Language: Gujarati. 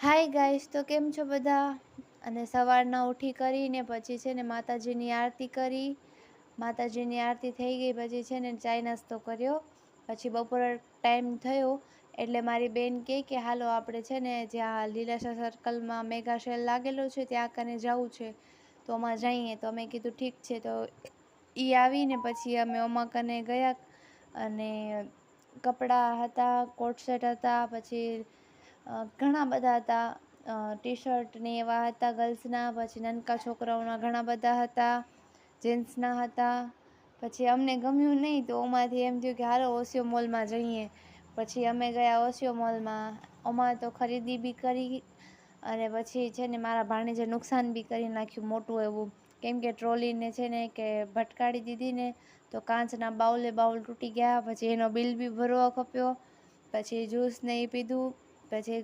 હાય ગાઈસ, તો કેમ છો બધા? અને સવારના ઉઠી કરીને પછી છે ને માતાજીની આરતી કરી. માતાજીની આરતી થઈ ગઈ પછી છે ને ચાય નાસ્તો કર્યો. પછી બપોર ટાઈમ થયો એટલે મારી બેન કે હાલો આપણે છે ને જ્યાં લીલાશા સર્કલમાં મેગા સેલ લાગેલો છે ત્યાં કને જવું છે, તો અમારે જઈએ. તો અમે કીધું ઠીક છે. તો એ આવીને પછી અમે અમા કને ગયા અને કપડાં હતા, કોટ સેટ હતા, પછી ઘણા બધા હતા. ટી શર્ટ ને એવા હતા ગર્લ્સના, પછી નાનકા છોકરાઓના ઘણા બધા હતા, જેન્ટ્સના હતા. પછી અમને ગમ્યું નહીં તો ઓમાંથી એમ થયું કે હાલો ઓશિયો મોલમાં જઈએ. પછી અમે ગયા ઓશિયો મોલમાં. અમારે તો ખરીદી બી કરી અને પછી છે ને મારા ભાણેજે નુકસાન બી કરી નાખ્યું મોટું એવું, કેમ કે ટ્રોલીને છે ને કે ભટકાડી દીધી ને તો કાચના બાઉલ તૂટી ગયા. પછી એનો બિલ બી ભરવો ખપ્યો. પછી જ્યુસ ને એ પીધું. પછી